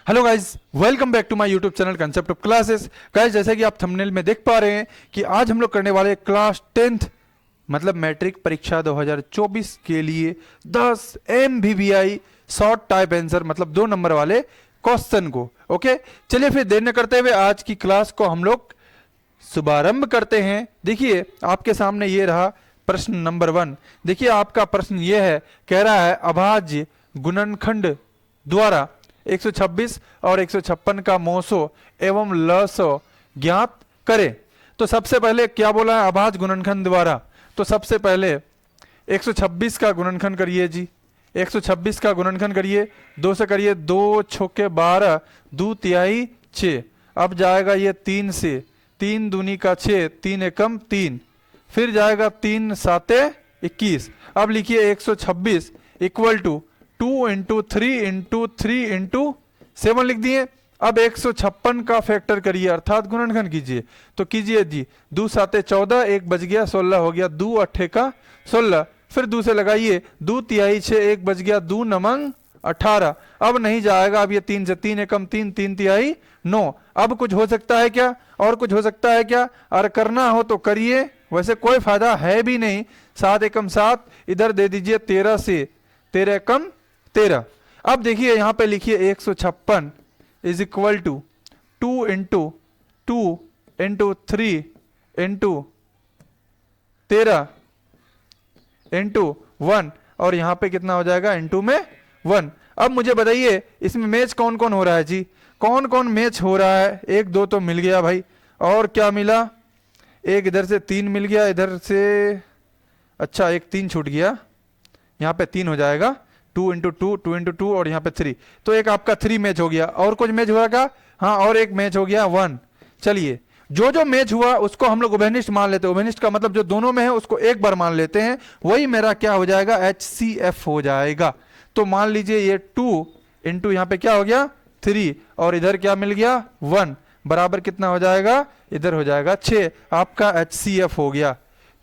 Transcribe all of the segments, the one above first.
Hello guys, welcome back to my YouTube channel concept of classes. Guys, जैसे कि आप thumbnail में देख पा रहे हैं कि आज हम लोग करने वाले क्लास 10th मतलब मैट्रिक परीक्षा 2024 के लिए 10 MVVI शॉर्ट टाइप आंसर मतलब 2 नंबर वाले क्वेश्चन को। ओके, चलिए फिर देर न करते हुए आज की क्लास को हम लोग शुभारंभ करते हैं। देखिए आपके सामने ये रहा प्रश्न नंबर 1। देखिए आपका प्रश्न ये है, कह रहा है अभाज्य गुणनखंड द्वारा 126 और 156 का मोसो एवं लसो ज्ञात करें। तो सबसे पहले क्या बोला है, अभाज्य गुणनखंड द्वारा। तो सबसे पहले 126 का गुणनखंड करिए जी, 126 का गुणनखंड करिए, 2 से करिए, 2 छोके 12, 2 तिहाई 6। अब जाएगा ये 3 से, 3 दूनी का 6, 3 एकम 3, फिर जाएगा 3 साते 21। अब लिखिए 126 equal to 2 into 3 into 3 into 7 लिख दिए। अब 156 का फैक्टर करिए अर्थात गुणनखंड कीजिए। तो कीजिए जी, 2 साते 14, 1 बच गया 16 हो गया, 2 अट्ठे का 16, फिर 2 से लगाइए, 2 तिहाई 6, 1 बच गया, 2 नमंग 18। अब नहीं जाएगा, अब ये 3 से 3 एकम 3, 3 तिहाई 9। अब कुछ हो सकता है क्या, और कुछ हो सकता है क्या? और करना हो तो करिए, वैसे कोई फायदा है भी नहीं। 7 एकम 7, इधर दे दीजिए 13 से 13 एकम 13। अब देखिए यहां पे लिखिए 156 is equal to 2 into 2 into 3 into 13 into 1, और यहां पे कितना हो जाएगा, इंटू में 1। अब मुझे बताइए इसमें मैच कौन कौन हो रहा है जी, कौन कौन मैच हो रहा है? 1 2 तो मिल गया भाई, और क्या मिला? एक इधर से 3 मिल गया, इधर से अच्छा एक 3 छूट गया, यहाँ पे 3 हो जाएगा, 2 इंटू 2, 2 इंटू 2, और यहाँ पे 3। तो एक आपका 3 मैच हो गया, और कुछ मैच हुआ क्या? हाँ, और एक मैच हो गया 1। चलिए जो जो मैच हुआ उसको हम लोग उभयनिष्ठ मान लेते हैं। उभयनिष्ठ का मतलब जो दोनों में है उसको एक बार मान लेते हैं, वही मेरा क्या हो जाएगा, HCF हो जाएगा। तो मान लीजिए ये 2 इंटू यहाँ पे क्या हो गया 3, और इधर क्या मिल गया 1, बराबर कितना हो जाएगा, इधर हो जाएगा 6। आपका HCF हो गया,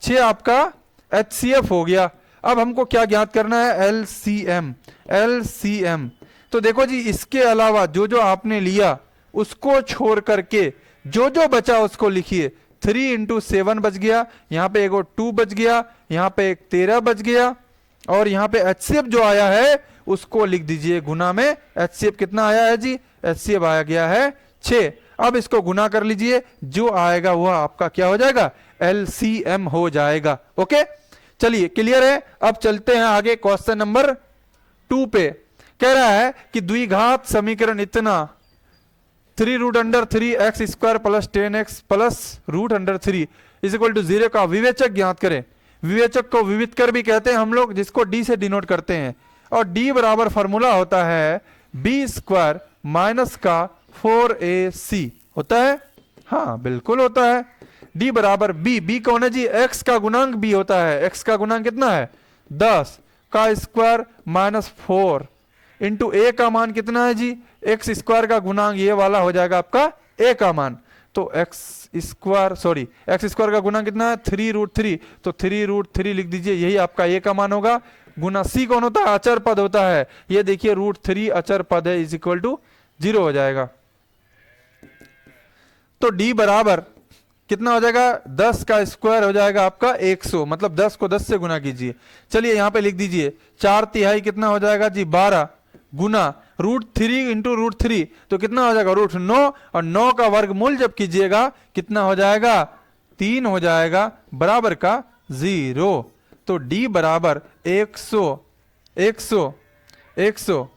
6 आपका HCF हो गया। अब हमको क्या ज्ञात करना है, LCM। LCM तो देखो जी, इसके अलावा जो जो आपने लिया उसको छोड़ करके जो जो बचा उसको लिखिए। 3 इंटू 7 बच गया, यहाँ पे एक 2 बच गया, यहाँ पे एक 13 बच गया, और यहाँ पे HCF जो आया है उसको लिख दीजिए गुना में। HCF कितना आया है जी, HCF आया गया है 6। अब इसको गुना कर लीजिए, जो आएगा वह आपका क्या हो जाएगा, LCM हो जाएगा। ओके, चलिए क्लियर है। अब चलते हैं आगे क्वेश्चन नंबर 2 पे। कह रहा है कि द्विघात समीकरण इतना 3 root under 3 x square plus 10x plus root under 3 is equal to 0 का विवेचक ज्ञात करें। विवेचक को विवितकर भी कहते हैं हम लोग, जिसको D से डिनोट करते हैं, और D बराबर फॉर्मूला होता है b स्क्वायर माइनस का 4ac होता है। हाँ बिल्कुल होता है, D बराबर b कौन है जी, x का गुणांक b होता है। x का गुणांक कितना है 10 का स्क्वायर माइनस 4 इंटू a का मान कितना है जी, x स्क्वायर का गुणांक ये वाला हो जाएगा आपका a का मान। तो x स्क्वायर का गुणांक कितना है 3 रूट 3, तो 3 रूट 3 लिख दीजिए, यही आपका a का मान होगा। गुना c कौन होता है, अचर पद होता है, ये देखिए रूट 3 अचर पद है, इज इक्वल टू 0 हो जाएगा। तो d बराबर कितना हो जाएगा, 10 का स्क्वायर हो जाएगा आपका 100, मतलब 10 को 10 से गुना कीजिए। चलिए यहां पे लिख दीजिए 4 तिहाई कितना हो जाएगा जी 12, गुना रूट 3 इंटू रूट 3, तो कितना हो जाएगा रूट 9, और 9 का वर्गमूल जब कीजिएगा कितना हो जाएगा 3 हो जाएगा, बराबर का 0। तो D बराबर 100 100 100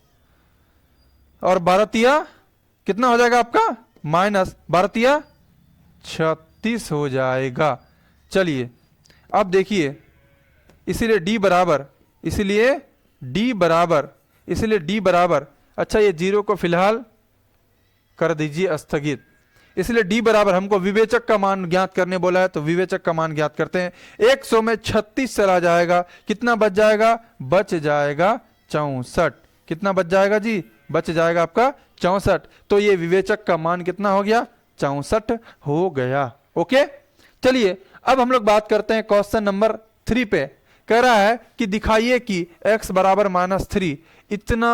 और 12 तिया कितना हो जाएगा आपका, माइनस 12 तिया 36 हो जाएगा। चलिए अब देखिए, इसीलिए D बराबर अच्छा ये 0 को फिलहाल कर दीजिए स्थगित। इसलिए D बराबर हमको विवेचक का मान ज्ञात करने बोला है, तो विवेचक का मान ज्ञात करते हैं। 100 में 36 चला जाएगा, कितना बच जाएगा, बच जाएगा 64। कितना बच जाएगा जी, बच जाएगा आपका 64। तो ये विवेचक का मान कितना हो गया, 64 हो गया। ओके, चलिए अब हम लोग बात करते हैं क्वेश्चन नंबर 3 पे। कह रहा है कि दिखाइए कि x बराबर -3 इतना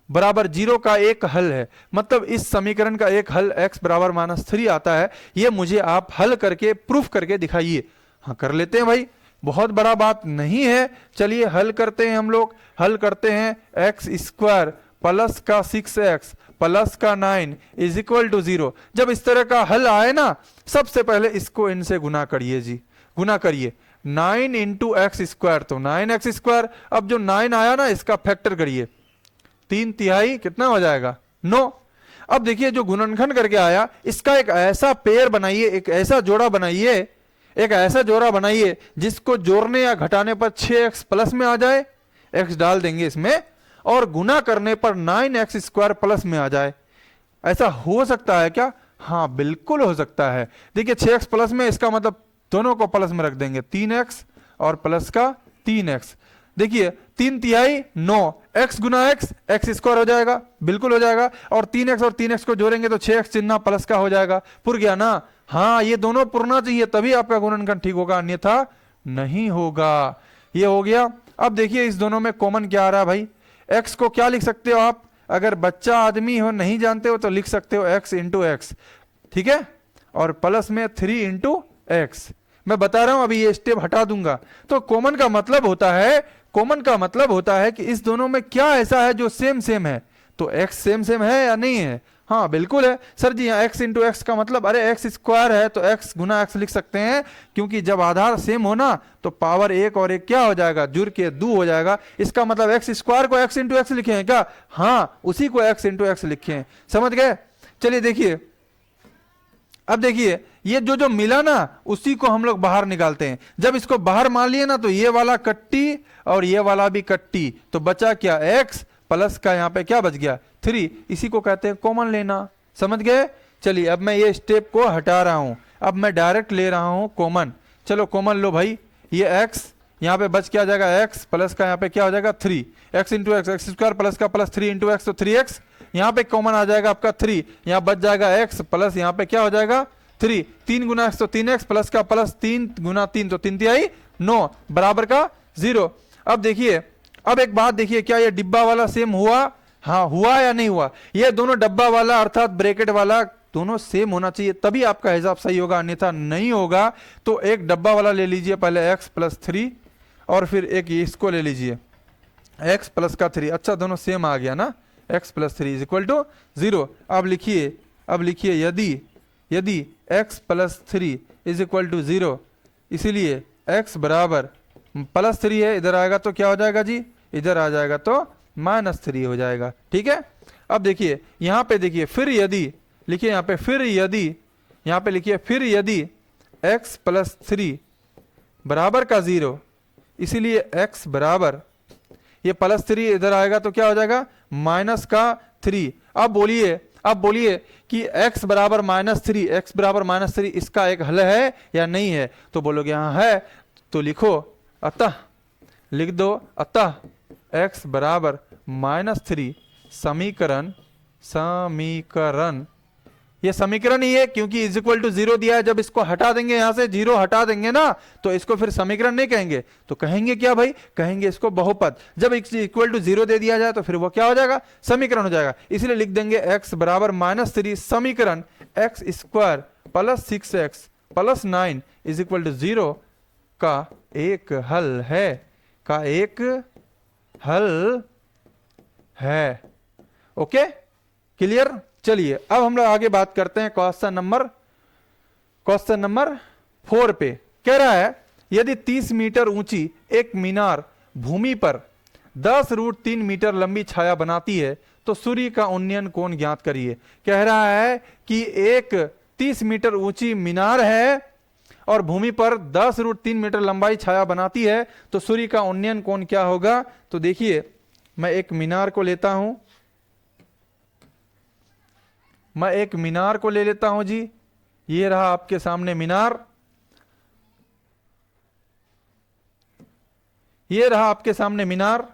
बराबर 0 का एक हल है। मतलब इस समीकरण का एक हल x बराबर -3 आता है। ये मुझे आप हल करके प्रूफ करके दिखाइए। हाँ, कर लेते हैं भाई, बहुत बड़ा बात नहीं है। चलिए हल करते हैं हम लोग। हल करते हैं। एक्स स्क्वायर प्लस का 6x प्लस का 9 इज इक्वल टू 0। जब इस तरह का हल आए ना, सबसे पहले इसको इनसे गुना करिए जी, गुना करिए। 9 इंटू एक्स स्क्वायर तो 9x स्क्वायर। अब जो 9 आया ना, इसका फैक्टर करिए, 3/3 कितना हो जाएगा 9। अब देखिए जो गुणनखंड करके आया, इसका एक ऐसा पेयर बनाइए, एक ऐसा जोड़ा बनाइए, एक ऐसा जोड़ा बनाइए जिसको जोड़ने या घटाने पर 6x प्लस में आ जाए, x डाल देंगे इसमें, और गुना करने पर 9x स्क्वायर प्लस में आ जाए। ऐसा हो सकता है क्या? हाँ बिल्कुल हो सकता है। देखिए 6x प्लस में, इसका मतलब दोनों को प्लस में रख देंगे, 3x और प्लस का 3x। देखिए 3/3 9, x गुना x स्क्वायर हो जाएगा, बिल्कुल हो जाएगा। और 3x और 3x को जोड़ेंगे तो 6x चिन्ह प्लस का हो जाएगा। पुर गया ना? हाँ, ये दोनों पुरना चाहिए तभी आपका गुणनखंड ठीक होगा, अन्यथा नहीं होगा। ये हो गया। अब देखिए इस दोनों में कॉमन क्या आ रहा है भाई? x को क्या लिख सकते हो आप? अगर बच्चा आदमी हो, नहीं जानते हो, तो लिख सकते हो x इंटू एक्स, ठीक है, और प्लस में 3 इंटू एक्स। मैं बता रहा हूं, अभी ये स्टेप हटा दूंगा। तो कॉमन का मतलब होता है, कॉमन का मतलब होता है कि इस दोनों में क्या ऐसा है जो सेम सेम है। तो x सेम सेम है या नहीं है? हाँ बिल्कुल है सर जी। यहाँ x इंटू एक्स का मतलब, अरे x स्क्वायर है तो x गुना x लिख सकते हैं, क्योंकि जब आधार सेम हो ना तो पावर 1 और 1 क्या हो जाएगा, जुड़ के 2 हो जाएगा। इसका मतलब x स्क्वायर को x इंटू एक्स लिखे हैं क्या? हाँ, उसी को x इंटू एक्स लिखे हैं। समझ गए? चलिए देखिए, अब देखिए ये जो जो मिला ना, उसी को हम लोग बाहर निकालते हैं। जब इसको बाहर मान लिए ना, तो ये वाला कट्टी और ये वाला भी कट्टी, तो बचा क्या, x प्लस का यहाँ पे क्या बच गया 3। इसी को कहते हैं कॉमन लेना। समझ गए? चलिए अब मैं ये स्टेप को हटा रहा हूं, अब मैं डायरेक्ट ले रहा हूं कॉमन। चलो कॉमन लो भाई। ये x यहाँ पे बच क्या आ जाएगा, x प्लस का यहाँ पे क्या हो जाएगा 3, x into x square plus का प्लस 3 इंटू एक्स, तो 3x। यहाँ पे कॉमन आ जाएगा आपका 3, यहाँ बच जाएगा x प्लस यहाँ पे क्या हो जाएगा 3, 3 गुना x तो 3x प्लस का प्लस 3 गुना 3 तो 3/3 9 बराबर का 0। अब देखिए, अब एक बात देखिए, क्या ये डिब्बा वाला सेम हुआ? हाँ हुआ या नहीं हुआ? ये दोनों डब्बा वाला अर्थात ब्रैकेट वाला दोनों सेम होना चाहिए, तभी आपका हिसाब सही होगा, अन्यथा नहीं होगा। तो एक डब्बा वाला ले लीजिए पहले x प्लस 3, और फिर एक इसको ले लीजिए x प्लस का 3। अच्छा दोनों सेम आ गया ना, x plus 3 is equal to 0। अब लिखिए, अब लिखिए यदि x plus 3 is equal to 0, इसीलिए x बराबर प्लस 3 है, इधर आएगा तो क्या हो जाएगा जी, इधर आ जाएगा तो -3 हो जाएगा। ठीक है? अब देखिए यहाँ पे, देखिए फिर यदि, लिखिए यहाँ पे फिर यदि, यहाँ पे लिखिए फिर यदि x प्लस 3 बराबर का 0, इसीलिए x बराबर, ये प्लस 3 इधर आएगा तो क्या हो जाएगा माइनस का 3। अब बोलिए कि x बराबर -3, x बराबर -3 इसका एक हल है या नहीं है? तो बोलोगे हाँ है, तो लिखो अतः, लिख दो अतः x बराबर -3 समीकरण, ये समीकरण ही है, क्योंकि इज इक्वल टू 0 दिया है। जब इसको हटा देंगे, यहां से 0 हटा देंगे ना, तो इसको फिर समीकरण नहीं कहेंगे, तो कहेंगे क्या भाई, कहेंगे इसको बहुपद। जब इक्वल टू 0 दे दिया जाए तो फिर वो क्या हो जाएगा, समीकरण हो जाएगा। इसलिए लिख देंगे x बराबर -3 समीकरण x square plus 6x plus 9 is equal to 0 का एक हल है, का एक हल है। Okay, clear? चलिए अब हम लोग आगे बात करते हैं क्वेश्चन नंबर 4 पे। कह रहा है यदि 30 मीटर ऊंची एक मीनार भूमि पर 10√3 मीटर लंबी छाया बनाती है तो सूर्य का उन्नयन कोण ज्ञात करिए। कह रहा है कि एक 30 मीटर ऊंची मीनार है और भूमि पर 10√3 मीटर लंबाई छाया बनाती है, तो सूर्य का उन्नयन कोण क्या होगा? तो देखिए मैं एक मीनार को लेता हूं, मैं एक मीनार को ले लेता हूं जी। ये रहा आपके सामने मीनार, ये रहा आपके सामने मीनार।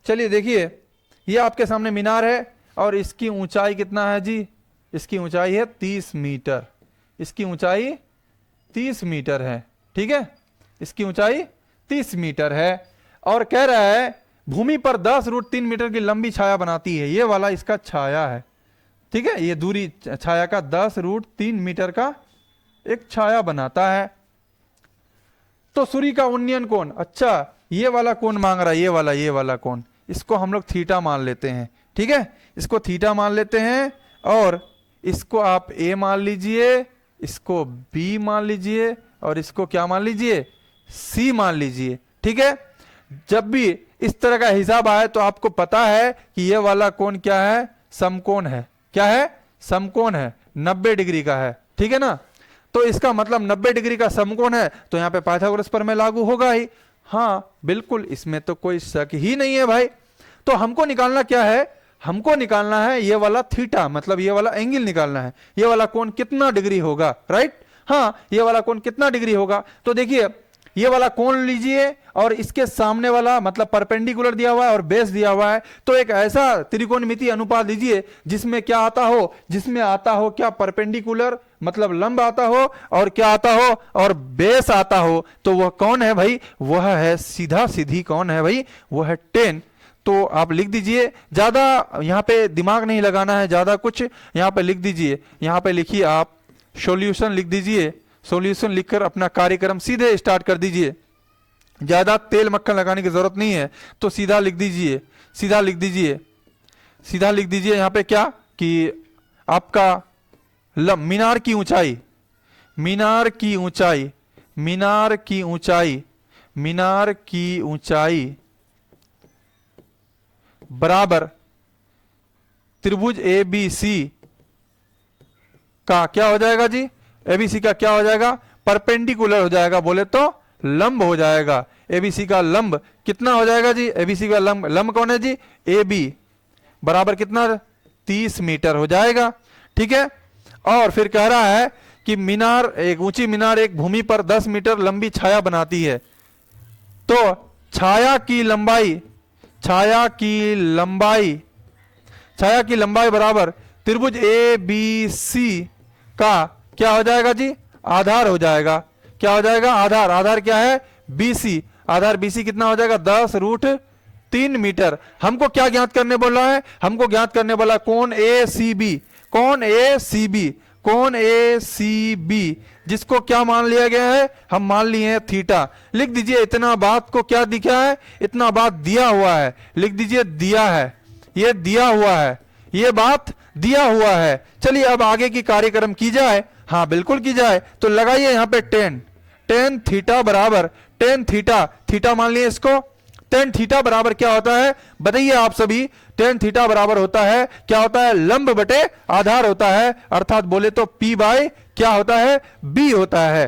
चलिए देखिए, ये आपके सामने मीनार है और इसकी ऊंचाई कितना है जी? इसकी ऊंचाई है 30 मीटर। इसकी ऊंचाई 30 मीटर है। ठीक है, इसकी ऊंचाई 30 मीटर है। और कह रहा है भूमि पर 10√3 मीटर की लंबी छाया बनाती है। ये वाला इसका छाया है, ठीक है, ये दूरी छाया का 10√3 मीटर का एक छाया बनाता है। तो सूर्य का उन्नयन कोण, अच्छा ये वाला कोण मांग रहा है, ये वाला कोण, इसको हम लोग थीटा मान लेते हैं, ठीक है, इसको थीटा मान लेते हैं और इसको आप ए मान लीजिए, इसको बी मान लीजिए और इसको क्या मान लीजिए, सी मान लीजिए, ठीक है। जब भी इस तरह का हिसाब आए तो आपको पता है कि ये वाला कोण क्या है, समकोण है। क्या है, समकोण है, 90 डिग्री का है, ठीक है ना। तो इसका मतलब 90 डिग्री का समकोण है तो यहाँ पे पाइथागोरस प्रमेय लागू होगा ही। हाँ बिल्कुल, इसमें तो कोई शक ही नहीं है भाई। तो हमको निकालना क्या है, हमको निकालना है ये वाला थीटा, मतलब ये वाला एंगल निकालना है, ये वाला कोण कितना डिग्री होगा, राइट। हाँ, ये वाला कोण कितना डिग्री होगा, तो देखिए ये वाला कोण लीजिए और इसके सामने वाला मतलब परपेंडिकुलर दिया हुआ है और बेस दिया हुआ है, तो एक ऐसा त्रिकोणमितीय अनुपात लीजिए जिसमें क्या आता हो, जिसमें आता हो क्या, परपेंडिकुलर मतलब लंब आता हो और क्या आता हो, और बेस आता हो। तो वह कौन है भाई, वह है सीधा सीधी कौन है भाई, वह है tan। तो आप लिख दीजिए, ज्यादा यहाँ पे दिमाग नहीं लगाना है, ज्यादा कुछ यहाँ पे लिख दीजिए, यहाँ पे लिखिए आप सॉल्यूशन लिख दीजिए, सॉल्यूशन लिखकर अपना कार्यक्रम सीधे स्टार्ट कर दीजिए, ज्यादा तेल मक्खन लगाने की जरूरत नहीं है। तो सीधा लिख दीजिए, सीधा लिख दीजिए, सीधा लिख दीजिए यहाँ पे क्या कि आपका मीनार की ऊंचाई, मीनार की ऊंचाई, मीनार की ऊंचाई, मीनार की ऊंचाई बराबर त्रिभुज ABC का क्या हो जाएगा जी, ABC का क्या हो जाएगा, परपेंडिकुलर हो जाएगा, बोले तो लंब हो जाएगा। ABC का लंब कितना हो जाएगा जी, ABC का लंब, लंब कौन है जी, AB बराबर कितना, 30 मीटर हो जाएगा, ठीक है। और फिर कह रहा है कि मीनार, एक ऊंची मीनार एक भूमि पर 10 मीटर लंबी छाया बनाती है। तो छाया की लंबाई, छाया की लंबाई, छाया की लंबाई बराबर त्रिभुज ABC का क्या हो जाएगा जी, आधार हो जाएगा। क्या हो जाएगा, आधार, आधार क्या है, BC, आधार BC कितना हो जाएगा, 10√3 मीटर। हमको क्या ज्ञात करने बोला है, हमको ज्ञात करने बोला कोण ACB, कोण ACB, कोण ACB जिसको क्या मान लिया गया है, हम मान लिए हैं थीटा। लिख दीजिए, इतना बात को क्या दिखा है, इतना बात दिया हुआ है, लिख दीजिए दिया है, ये दिया हुआ है, ये बात दिया हुआ है। चलिए अब आगे की कार्यक्रम की जाए, हाँ बिल्कुल की जाए। तो लगाइए यहाँ पे tan थीटा बराबर, tan थीटा, थीटा मान लिए इसको, tan थीटा बराबर क्या होता है बताइए आप सभी, tan थीटा बराबर होता है, क्या होता है, लंब बटे आधार होता है, अर्थात बोले तो P बाय क्या होता है, B होता है।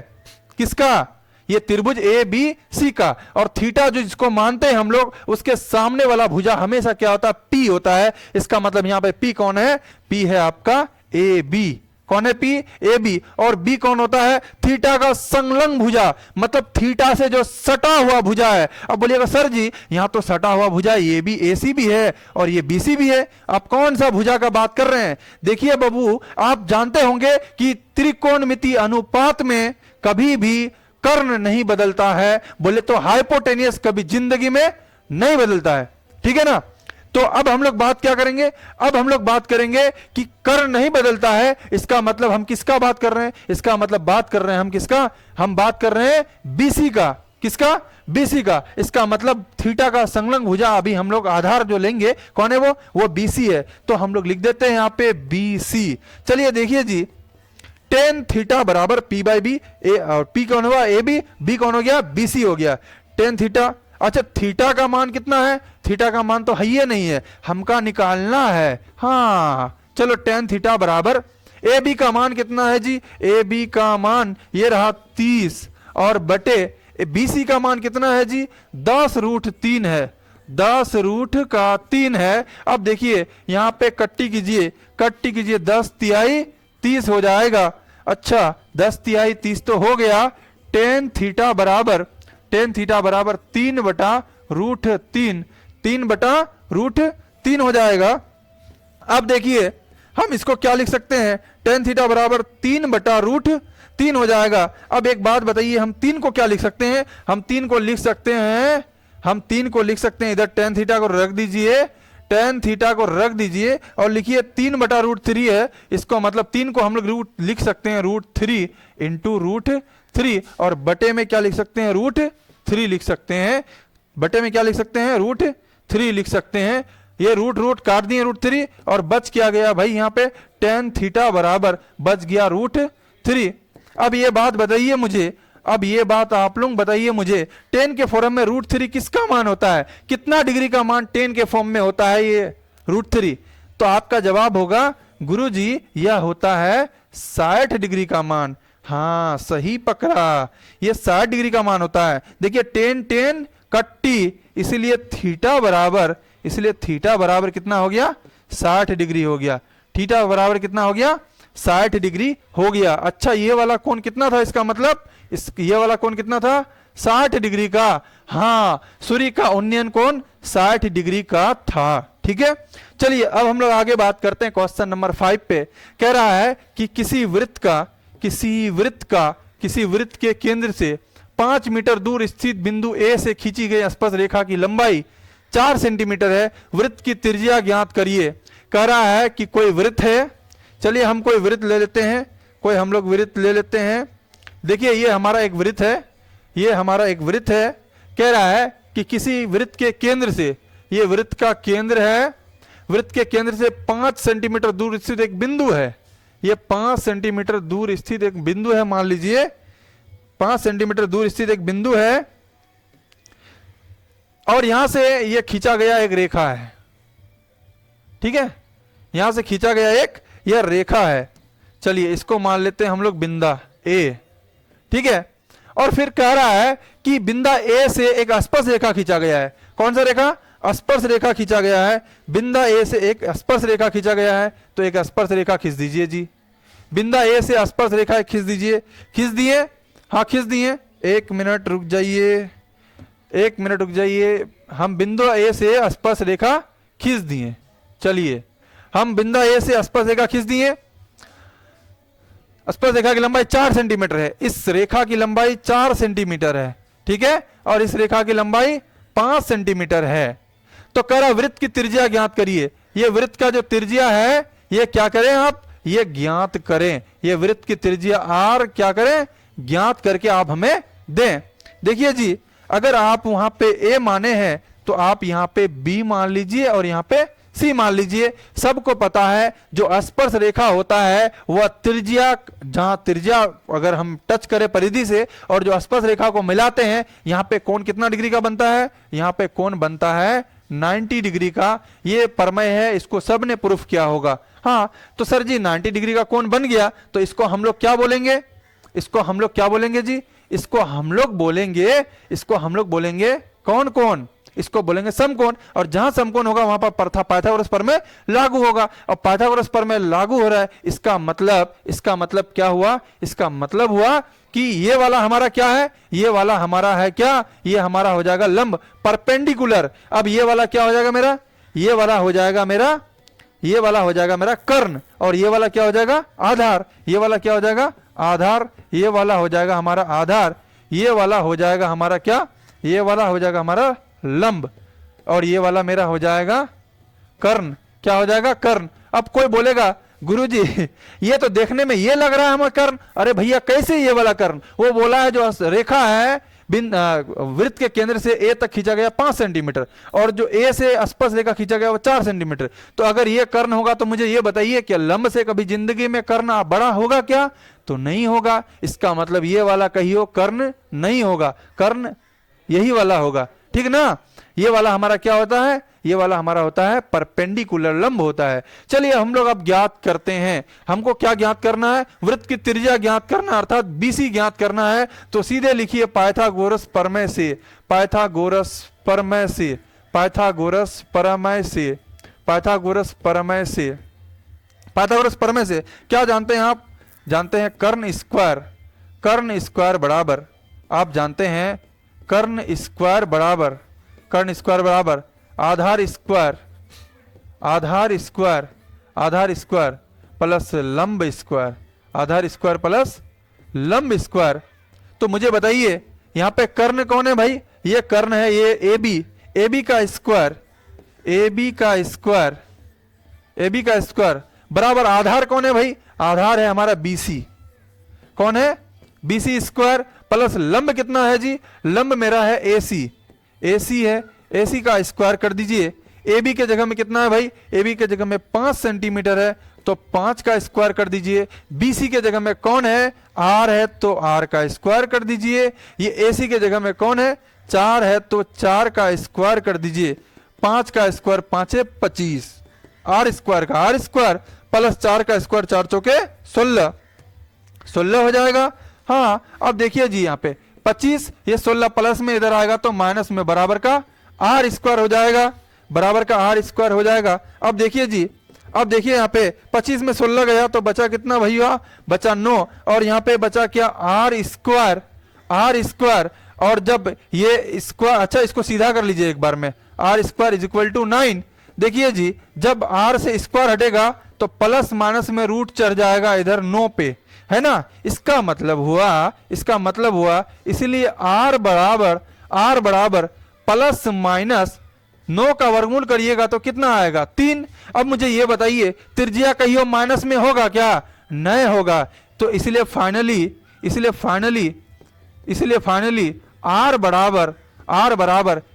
किसका, ये त्रिभुज ABC का। और थीटा जो जिसको मानते हैं हम लोग, उसके सामने वाला भुजा हमेशा क्या होता है, P होता है। इसका मतलब यहां पे P कौन है, P है आपका AB, कौन है P, AB। और B कौन होता है, थीटा का संलग्न भुजा, मतलब थीटा से जो सटा हुआ भुजा है। अब बोलिएगा सर जी यहां तो सटा हुआ भुजा ये भी AC भी है और ये BC भी है, आप कौन सा भुजा का बात कर रहे हैं। देखिए बाबू, आप जानते होंगे कि त्रिकोणमितीय अनुपात में कभी भी कर्ण नहीं बदलता है, बोले तो हाइपोटेनियस कभी जिंदगी में नहीं बदलता है, ठीक है ना। तो अब हम लोग बात क्या करेंगे, अब हम लोग बात करेंगे कि कर्ण नहीं बदलता है, इसका मतलब हम किसका बात कर रहे हैं, इसका मतलब बात कर रहे हैं हम किसका, हम बात कर रहे हैं BC का। किसका, BC का। इसका मतलब थीटा का संलग्न भुजा, अभी हम लोग आधार जो लेंगे कौन है वो BC है। तो हम लोग लिख देते हैं यहाँ पे BC। चलिए देखिए जी, tan थीटा बराबर P बाई B, P कौन हुआ AB, B कौन हो गया, BC हो गया। tan थीटा, अच्छा थीटा का मान कितना है, थीटा का मान तो है ही नहीं है, हमका निकालना है। हाँ चलो, tan थीटा बराबर AB का मान कितना है जी, AB का मान ये रहा 30 और बटे BC का मान कितना है जी, 10√3 है, 10√3 है। अब देखिए यहाँ पे कट्टी कीजिए, कट्टी कीजिए, 10 तिहाई 30 हो जाएगा। अच्छा 10 तिहाई 30 तो हो गया। tan थीटा बराबर, tan थीटा बराबर 3/√3, 3/√3 हो जाएगा। अब देखिए हम इसको क्या लिख सकते हैं, tan थीटा बराबर 3/√3 हो जाएगा। अब एक बात बताइए, हम 3 को क्या लिख सकते हैं, हम 3 को लिख सकते हैं हम 3 को लिख सकते हैं, इधर टेन थीटा को रख दीजिए, टेन थीटा को रख दीजिए और लिखिए 3/√3 है, इसको मतलब 3 को हम लोग रूट लिख सकते हैं √3 इंटू √3 और बटे में क्या लिख सकते हैं √3 लिख सकते हैं, बटे में क्या लिख सकते हैं √3 लिख सकते हैं। ये रूट काट दिए √3 और बच क्या गया भाई यहाँ पे टेन थीटा बराबर बच गया √3। अब ये बात बताइए मुझे, अब ये बात आप लोग बताइए मुझे, टेन के फॉर्म में √3 किसका मान होता है, कितना डिग्री का मान टेन के फॉर्म में होता है ये √3? तो आपका जवाब होगा गुरुजी यह होता है 60 डिग्री का मान। हाँ सही पकड़ा, ये 60 डिग्री का मान होता है। देखिए टेन टेन कट्टी, इसीलिए थीटा बराबर कितना हो गया 60 डिग्री हो गया। थीटा बराबर कितना हो गया 60 डिग्री हो गया। अच्छा ये वाला कोण कितना था, इसका मतलब ये वाला कोण कितना था 60 डिग्री का। हाँ सूर्य का उन्नयन कोण 60 डिग्री का था। ठीक है, चलिए अब हम लोग आगे बात करते हैं क्वेश्चन नंबर 5 पे। कह रहा है कि किसी वृत्त के केंद्र से 5 मीटर दूर स्थित बिंदु ए से खींची गई स्पर्श रेखा की लंबाई 4 सेंटीमीटर है, वृत्त की त्रिज्या ज्ञात करिए। कह रहा है कि कोई वृत्त है, चलिए हम कोई वृत्त ले लेते हैं, कोई हम लोग वृत्त ले लेते हैं। देखिए ये हमारा एक वृत्त है, ये हमारा एक वृत्त है। कह रहा है कि किसी वृत्त के केंद्र से, ये वृत्त का केंद्र है, वृत्त के केंद्र से 5 सेंटीमीटर दूर स्थित एक बिंदु है। ये 5 सेंटीमीटर दूर स्थित एक बिंदु है, मान लीजिए 5 सेंटीमीटर दूर स्थित एक बिंदु है और यहां से ये खींचा गया एक रेखा है। ठीक है, यहां से खींचा गया एक यह रेखा है। चलिए इसको मान लेते हैं हम लोग बिंदा ए। ठीक है, और फिर कह रहा है कि बिंदा ए से एक स्पर्श रेखा खींचा गया है। कौन सा रेखा, स्पर्श रेखा खींचा गया है। बिंदा ए से एक स्पर्श रेखा खींचा गया है, तो एक स्पर्श रेखा खींच दीजिए जी। बिंदा ए से स्पर्श रेखा खींच दीजिए, खींच दिए, हाँ खींच दिए। 1 मिनट रुक जाइए, 1 मिनट रुक जाइए। हम बिंदु ए से स्पर्श रेखा खींच दिए। चलिए हम बिंदा ए से स्पर्श रेखा खींच दिए। स्पर्श रेखा की लंबाई 4 सेंटीमीटर है, इस रेखा की लंबाई 4 सेंटीमीटर है। ठीक है, और इस रेखा की लंबाई 5 सेंटीमीटर है। तो कह रहा वृत्त की त्रिज्या ज्ञात करिए। ये वृत्त का जो त्रिज्या है ये क्या करें आप, ये ज्ञात करें। ये वृत्त की त्रिज्या आर क्या करें, ज्ञात करके आप हमें दें। देखिए जी, अगर आप वहां पे ए माने हैं तो आप यहां पे बी मान लीजिए और यहां पे सी मान लीजिए। सबको पता है जो स्पर्श रेखा होता है वह त्रिज्या, जहां त्रिज्या अगर हम टच करें परिधि से और जो स्पर्श रेखा को मिलाते हैं, यहां पे कोण कितना डिग्री का बनता है, यहां पे कोण बनता है 90 डिग्री का। ये प्रमेय है, इसको सबने प्रूफ किया होगा। हाँ तो सर जी 90 डिग्री का कोण बन गया, तो इसको हम लोग क्या बोलेंगे, इसको हम लोग क्या बोलेंगे जी, इसको हम लोग बोलेंगे कौन कोण, इसको बोलेंगे समकोण। और जहां समकोण होगा वहां पर पाइथागोरस प्रमेय लागू होगा। और पाइथागोरस प्रमेय लागू हो रहा है, इसका मतलब क्या हुआ, इसका मतलब हुआ कि ये वाला हमारा क्या है, ये वाला हमारा है क्या, ये हमारा हो जाएगा लंब, परपेंडिकुलर। अब ये वाला क्या हो जाएगा मेरा, ये वाला हो जाएगा मेरा कर्ण, और ये वाला क्या हो जाएगा आधार, ये वाला क्या हो जाएगा आधार, ये वाला हो जाएगा हमारा आधार, ये वाला हो जाएगा हमारा क्या, ये वाला हो जाएगा हमारा लंब, और ये वाला मेरा हो जाएगा कर्ण। क्या हो जाएगा कर्ण। अब कोई बोलेगा गुरुजी ये तो देखने में ये लग रहा है हमारा कर्ण। अरे भैया कैसे ये वाला कर्ण, वो बोला है जो रेखा है वृत्त के केंद्र से ए तक खींचा गया 5 सेंटीमीटर और जो ए से स्पर्श रेखा खींचा गया वो 4 सेंटीमीटर। तो अगर ये कर्ण होगा तो मुझे ये बताइए क्या लंब से कभी जिंदगी में कर्ण बड़ा होगा क्या, तो नहीं होगा। इसका मतलब ये वाला कहियो कर्ण नहीं होगा, कर्ण यही वाला होगा। ठीक ना, ये वाला हमारा क्या होता है, ये वाला हमारा होता है परपेंडिकुलर, लंब होता है। चलिए हम लोग अब ज्ञात करते हैं, हमको क्या ज्ञात करना है, वृत्त की त्रिज्या ज्ञात करना अर्थात बीसी ज्ञात करना है। तो सीधे लिखिए पाइथागोरस प्रमेय से, पाइथागोरस प्रमेय से, पाइथागोरस प्रमेय से, पाइथागोरस प्रमेय से, पाइथागोरस प्रमेय से क्या जानते हैं आप, जानते हैं कर्ण स्क्वायर, कर्ण स्क्वायर बराबर, आप जानते हैं कर्ण स्क्वायर बराबर, कर्ण स्क्वायर बराबर आधार स्क्वायर, आधार स्क्वायर, आधार स्क्वायर प्लस लंब स्क्वायर, आधार स्क्वायर प्लस लंब स्क्वायर। तो मुझे बताइए यहाँ पे कर्ण कौन है भाई, ये कर्ण है, ये ए बी का स्क्वायर, ए बी का स्क्वायर बराबर आधार कौन है भाई, आधार है हमारा बीसी, कौन है, बीसी स्क्वायर प्लस लंब कितना है जी, लंब मेरा है एसी, एसी है, एसी का स्क्वायर कर दीजिए। ए बी के जगह में कितना है भाई, ए बी के जगह में 5 सेंटीमीटर है तो 5 का स्क्वायर कर दीजिए। बीसी के जगह में कौन है, आर है तो आर का स्क्वायर कर दीजिए। ये एसी के जगह में कौन है, 4 है तो 4 का स्क्वायर कर दीजिए। 5 का स्क्वायर 5 है 25, आर स्क्वायर प्लस 4 का स्क्वायर 4 चौके 16 हो जाएगा। हाँ अब देखिए जी यहाँ पे 25, ये 16 प्लस में इधर आएगा तो माइनस में बराबर का आर स्क्वायर हो जाएगा, बराबर का आर स्क्वायर हो जाएगा। अब देखिए जी, अब देखिए यहाँ पे 25 में 16 गया तो बचा कितना भैया, बचा 9, और यहाँ पे बचा क्या, आर स्क्वायर, और जब ये स्क्वायर, अच्छा इसको सीधा कर लीजिए एक बार में, r square is equal to 9। देखिए जी जब आर से स्क्वायर हटेगा तो प्लस माइनस में रूट चढ़ जाएगा इधर 9 पे, है ना, इसका मतलब हुआ इसलिए आर बराबर प्लस माइनस 9 का वर्गमूल करिएगा तो कितना आएगा, 3। अब मुझे ये बताइए त्रिज्या कहियो माइनस में होगा क्या, नहीं होगा, तो इसलिए फाइनली आर बराबर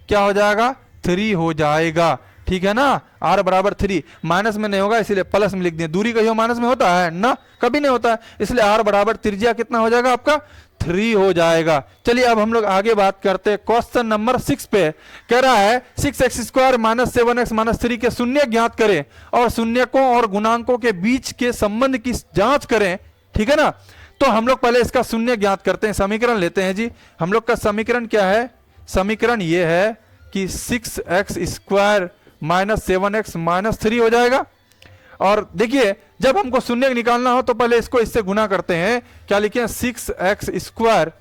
क्या हो जाएगा, 3 हो जाएगा, ठीक है ना, आर बराबर 3, माइनस में नहीं होगा इसलिए प्लस में लिख दिए। दूरी कहियो माइनस में होता है ना, कभी नहीं होता है, इसलिए आर बराबर त्रिज्या कितना हो जाएगा आपका, 3 हो जाएगा। चलिए अब हम लोग आगे बात करते हैं क्वेश्चन नंबर 6 पे। कह रहा है 6x² माइनस 7x माइनस 3 के शून्य ज्ञात करें और शून्यकों और गुणांकों के बीच के संबंध की जांच करें, ठीक है ना। तो हम लोग पहले इसका शून्य ज्ञात करते हैं, समीकरण लेते हैं जी। हम लोग का समीकरण क्या है, समीकरण ये है कि 6x² माइनस 7x माइनस 3 हो जाएगा। और देखिए जब हमको शून्य निकालना हो तो पहले इसको इससे गुना करते हैं, क्या लिखे, 6x²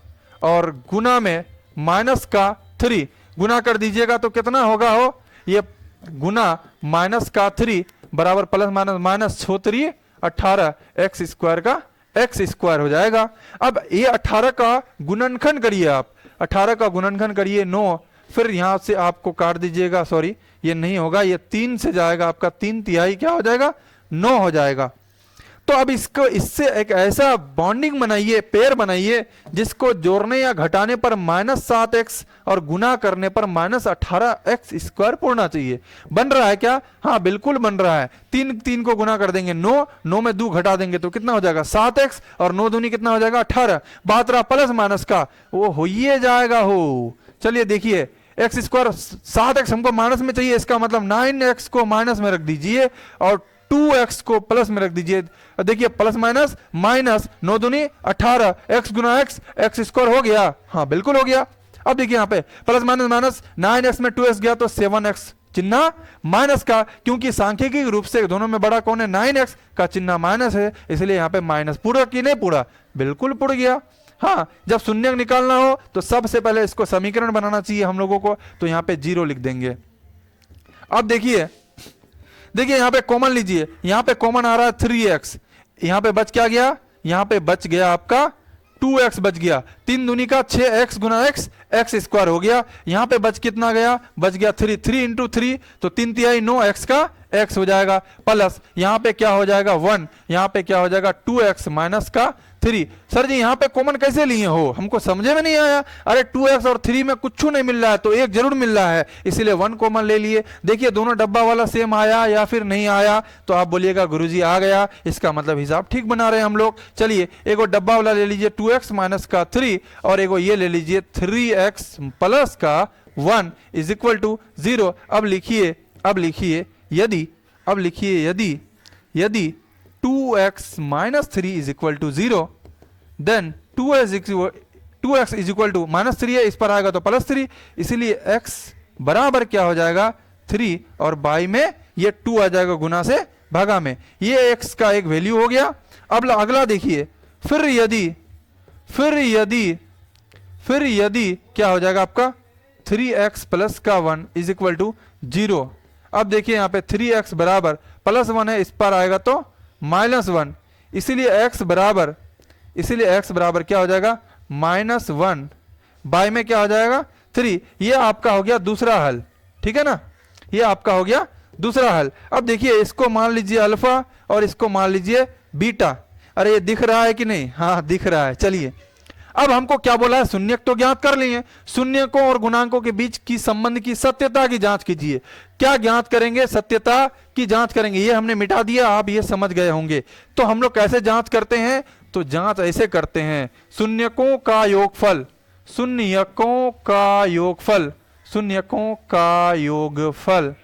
और गुना में माइनस का 3 गुना कर दीजिएगा तो कितना होगा, हो ये गुना माइनस का 3 बराबर प्लस माइनस माइनस 6 18 x² का x² हो जाएगा। अब ये 18 का गुणनखंड करिए आप, 18 का गुणनखंड करिए 9, फिर यहां से आपको काट दीजिएगा, सॉरी ये नहीं होगा, ये 3 से जाएगा आपका 3/3 क्या हो जाएगा, 9 हो जाएगा। तो अब इसको इससे एक ऐसा बॉन्डिंग बनाइए, पेयर बनाइए जिसको जोड़ने या घटाने पर -7x और गुना करने पर -18x² होना चाहिए। बन रहा है क्या, हाँ बिल्कुल बन रहा है। 3 को गुना कर देंगे 9 में 2 घटा देंगे तो कितना हो जाएगा 7x, और 9 दूनी कितना हो जाएगा 18, बात रहा प्लस माइनस का, वो हो ही जाएगा हो। चलिए देखिए x² 7x हमको माइनस में चाहिए, इसका मतलब 9x को माइनस में रख दीजिए और 2x को प्लस में रख दीजिए। देखिए प्लस माइनस माइनस 9 दूनी 18, x गुना x² हो गया, हाँ बिल्कुल हो गया। अब देखिए यहाँ पे प्लस माइनस माइनस 9x में 2x गया तो 7x, चिन्ह माइनस का, क्योंकि सांख्यिकी रूप से दोनों में बड़ा कौन है, 9x का चिन्ह माइनस है, इसलिए यहाँ पे माइनस। पूरा कि नहीं पूरा, बिल्कुल पूरा गया। हाँ जब शून्य निकालना हो तो सबसे पहले इसको समीकरण बनाना चाहिए हम लोगों को, तो यहाँ पे 0 लिख देंगे। अब देखिए यहाँ पे कॉमन लीजिए, यहाँ पे कॉमन आ रहा है 3x, यहाँ पे बच क्या गया, यहाँ पे बच गया आपका 2x बच गया, 3 दूनी का 6x गुना x² हो गया। यहाँ पे बच कितना गया, बच गया 3 इंटू 3 तो 3/3 9x का x हो जाएगा, प्लस यहाँ पे क्या हो जाएगा 1, यहाँ पे क्या हो जाएगा 2x माइनस का 3। सर जी यहाँ पे कॉमन कैसे लिए हो, हमको समझे में नहीं आया। अरे 2x और 3 में कुछ नहीं मिल रहा है तो 1 जरूर मिल रहा है, इसीलिए 1 कॉमन ले लिए। देखिए दोनों डब्बा वाला सेम आया या फिर नहीं आया, तो आप बोलिएगा गुरुजी आ गया, इसका मतलब हिसाब ठीक बना रहे हैं हम लोग। चलिए एगो डब्बा वाला ले लीजिए 2x माइनस का 3 और एगो ये ले लीजिए 3x प्लस का 1 इज इक्वल टू 0। अब लिखिए यदि 2x minus 3 is equal to 0 then 2x is equal to minus 3 है, इस पर आएगा तो प्लस 3, इसीलिए x बराबर क्या हो जाएगा 3 और बाई में ये 2 आ जाएगा गुना से भागा में, ये x का एक वैल्यू हो गया। अब अगला देखिए, फिर यदि क्या हो जाएगा आपका 3x प्लस का 1 इज इक्वल टू 0। अब देखिए यहाँ पे 3x बराबर प्लस 1 है, इस पर आएगा तो माइनस 1, इसीलिए x बराबर क्या हो जाएगा -1 बाय में क्या हो जाएगा 3। ये आपका हो गया दूसरा हल, ठीक है ना, ये आपका हो गया दूसरा हल। अब देखिए इसको मान लीजिए अल्फा और इसको मान लीजिए बीटा। अरे ये दिख रहा है कि नहीं, हाँ दिख रहा है। चलिए अब हमको क्या बोला है, शून्यक तो ज्ञात कर लिए, शून्यकों और गुणांकों के बीच की संबंध की सत्यता की जांच कीजिए। क्या ज्ञात करेंगे, सत्यता की जांच करेंगे। ये हमने मिटा दिया, आप ये समझ गए होंगे। तो हम लोग कैसे जांच करते हैं, तो जांच ऐसे करते हैं, शून्यकों का योगफल, शून्यकों का योगफल, शून्यकों का योगफल,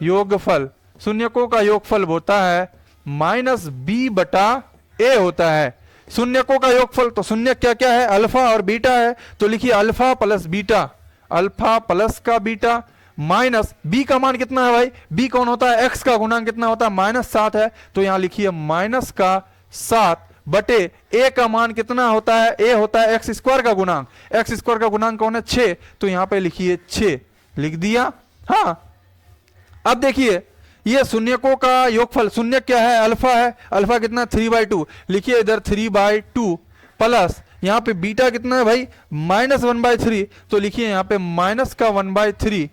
योगफल शून्यकों का योगफल होता है माइनस बी बटा ए होता है। शून्यकों का योगफल, तो शून्य क्या क्या है, अल्फा और बीटा है, तो लिखिए alpha plus beta, alpha plus का बीटा माइनस बी का मान कितना है भाई, बी कौन होता है, एक्स का गुणांक कितना होता है, -7 है, तो यहां लिखिए माइनस का 7 बटे ए का मान कितना होता है, ए होता है एक्स स्क्वायर का गुणांक, एक्स स्क्वायर का गुणांक कौन है 6, तो यहां पे लिखिए 6 लिख दिया। हाँ अब देखिए ये शून्यकों का योगफल, शून्य क्या है, अल्फा है, अल्फा कितना 3/2, लिखिए इधर 3/2 प्लस यहाँ पे बीटा कितना है भाई -1/3, तो लिखिए यहाँ पे माइनस का 1/3,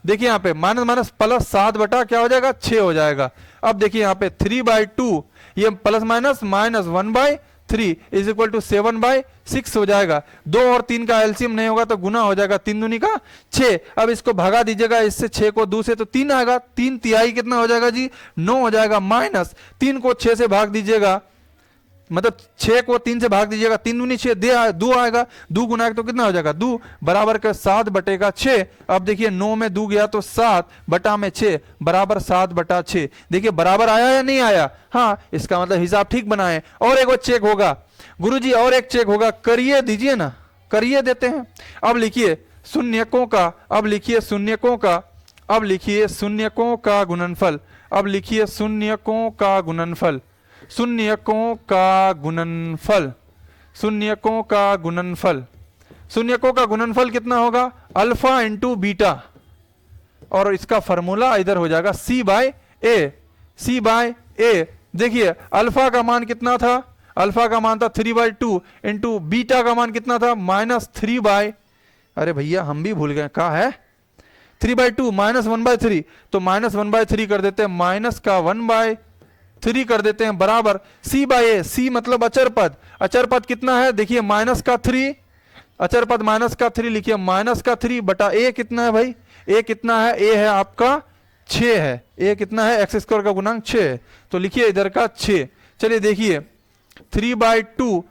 देखिए यहाँ पे माइनस माइनस प्लस 7 बटा क्या हो जाएगा 6 हो जाएगा। अब देखिए यहाँ पे 3/2 ये plus minus minus 1/3 is equal to 7/6 हो जाएगा। 2 और 3 का एलसीएम नहीं होगा तो गुना हो जाएगा, 3 दूनी का 6। अब इसको भगा दीजिएगा इससे, 6 को 2 से तो 3 आएगा, 3 तिहाई कितना हो जाएगा जी 9 हो जाएगा, माइनस 3 को 6 से भाग दीजिएगा, मतलब 6 को 3 से भाग दीजिएगा, 3 दूनी 6 2 आएगा, 2 गुना तो कितना हो जाएगा 2 बराबर का 7 बटे का 6। अब देखिए 9 में 2 गया तो 7 बटा में 6 बराबर 7 बटा 6, देखिए बराबर आया या नहीं आया, हाँ इसका मतलब हिसाब ठीक बनाए। और एक चेक होगा गुरुजी, और एक चेक होगा, करिए दीजिए ना, करिए देते हैं। अब लिखिए शून्यकों का, अब लिखिए शून्यकों का, अब लिखिए शून्यकों का गुणनफल, अब लिखिए शून्यकों का गुणनफल, शून्यकों का गुणनफल, शून्यकों का गुणनफल, शून्यकों का गुणनफल कितना होगा अल्फा इंटू बीटा, और इसका फॉर्मूला इधर हो जाएगा सी बाय ए, सी बाय ए। देखिए अल्फा का मान कितना था, अल्फा का मान था 3/2 इंटू बीटा का मान कितना था -3/, अरे भैया हम भी भूल गए क्या है 3/2 -1/3, तो -1/3 कर देते हैं, माइनस का 1/3 कर देते हैं बराबर सी बाय ए, सी मतलब अचर पद, अचर पद कितना है देखिए -3, अचर पद -3 लिखिए -3 बटा ए कितना है भाई, ए कितना है, ए है आपका 6 है, ए कितना है एक्स स्क्वायर का गुणांक 6 है, तो लिखिए इधर का 6। चलिए देखिए 3/2,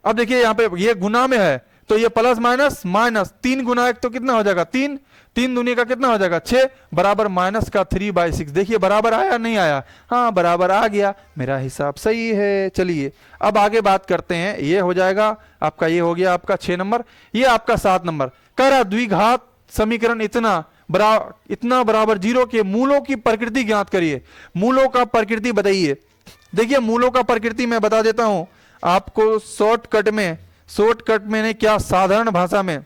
अब देखिए यहाँ पे ये गुना में है तो ये प्लस माइनस माइनस 3 गुना 1 तो कितना हो जाएगा 3, 3 दूनी का कितना हो जाएगा 6 बराबर माइनस का 3/6। देखिए बराबर आया नहीं आया, हाँ बराबर आ गया, मेरा हिसाब सही है। चलिए अब आगे बात करते हैं, ये हो जाएगा आपका, ये हो गया आपका 6 नंबर, ये आपका 7 नंबर कह रहा द्विघात समीकरण इतना बराबर 0 के मूलों की प्रकृति ज्ञात करिए। मूलों का प्रकृति बताइए। देखिए मूलों का प्रकृति मैं बता देता हूं आपको शॉर्टकट में ने क्या, साधारण भाषा में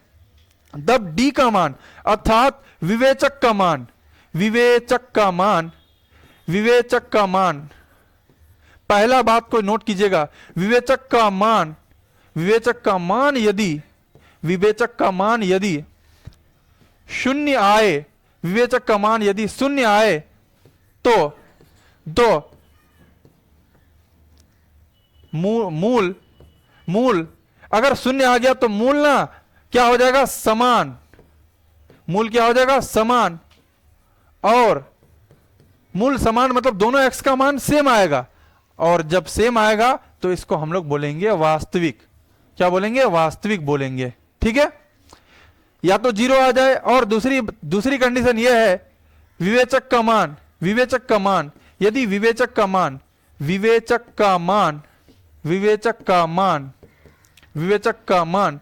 जब डी का मान अर्थात विवेचक का मान, विवेचक का मान, विवेचक का मान, पहला बात को नोट कीजिएगा, विवेचक का मान, विवेचक का मान यदि, विवेचक का मान यदि शून्य आए, विवेचक का मान यदि शून्य आए तो मूल अगर शून्य आ गया तो मूल ना क्या हो जाएगा समान, मूल क्या हो जाएगा समान, और मूल समान मतलब दोनों एक्स का मान सेम आएगा, और जब सेम आएगा तो इसको हम लोग बोलेंगे वास्तविक, क्या बोलेंगे वास्तविक बोलेंगे, ठीक है। या तो 0 आ जाए, और दूसरी कंडीशन यह है विवेचक का मान, विवेचक का मान यदि विवेचक का मान, विवेचक का मान, विवेचक का मान, विवेचक का मान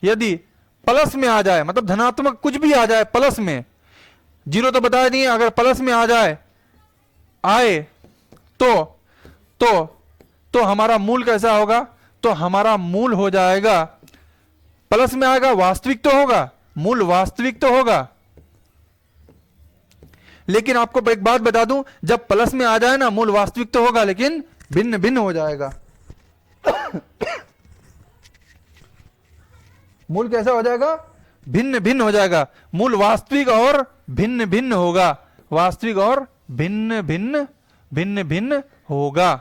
यदि प्लस में आ जाए, मतलब धनात्मक कुछ भी आ जाए प्लस में, 0 तो बता दिए, अगर प्लस में आ जाए आए तो हमारा मूल कैसा होगा, तो हमारा मूल हो जाएगा, प्लस में आएगा वास्तविक तो होगा, मूल वास्तविक तो होगा। लेकिन आपको एक बात बता दूं, जब प्लस में आ जाए ना मूल वास्तविक तो होगा लेकिन भिन्न भिन्न हो जाएगा। मूल कैसा हो जाएगा, भिन्न भिन्न हो जाएगा। मूल वास्तविक और भिन्न भिन्न होगा, वास्तविक और भिन्न भिन्न भिन्न भिन्न होगा,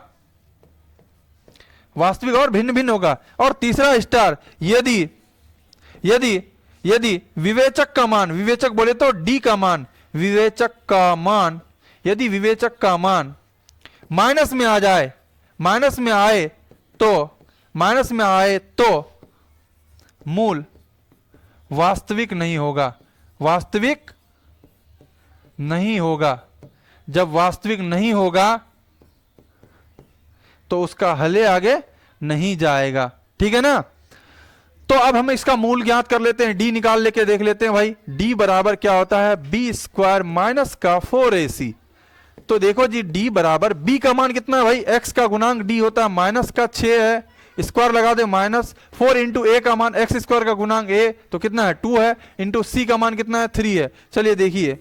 वास्तविक और भिन्न भिन्न होगा। और तीसरा स्टार, यदि यदि यदि विवेचक का मान, विवेचक बोले तो डी का मान, विवेचक का मान, यदि विवेचक का मान माइनस में आ जाए, माइनस में आए तो मूल वास्तविक नहीं होगा, वास्तविक नहीं होगा। जब वास्तविक नहीं होगा तो उसका हले आगे नहीं जाएगा, ठीक है ना। तो अब हम इसका मूल ज्ञात कर लेते हैं, डी निकाल लेके देख लेते हैं भाई। डी बराबर क्या होता है, बी स्क्वायर माइनस का 4ac। तो देखो जी, डी बराबर बी का मान कितना है भाई, एक्स का गुणांक डी होता है, माइनस का 6 है, स्क्वायर लगा दे माइनस 4 इंटू ए का मान एक्स स्क्वायर का गुणांक ए तो कितना है 2 है, इंटू सी का मान कितना है 3 है। चलिए देखिए,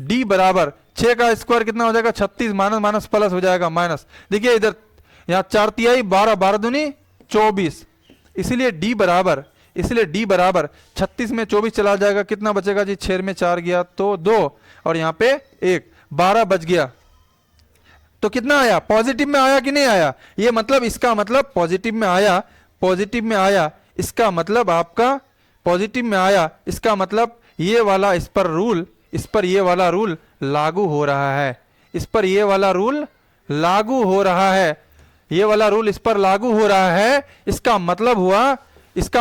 डी बराबर 6 का स्क्वायर कितना हो जाएगा 36, माइनस माइनस प्लस हो जाएगा माइनस। देखिए इधर यहाँ 4 तिहाई 12, 12 दूनी 24, इसलिए डी बराबर 36 में 24 चला जाएगा, कितना बचेगा जी, 6 में 4 गया तो 2 और यहाँ पे 1, 12 बच गया। तो कितना आया, पॉजिटिव में आया कि नहीं आया, ये मतलब इसका मतलब पॉजिटिव में आया, पॉजिटिव में आया, इसका मतलब आपका पॉजिटिव में आया, इसका मतलब ये वाला इस पर रूल, इस पर ये वाला रूल लागू हो रहा है, इस पर ये वाला रूल लागू हो रहा है, ये वाला रूल इस पर लागू हो रहा है। इसका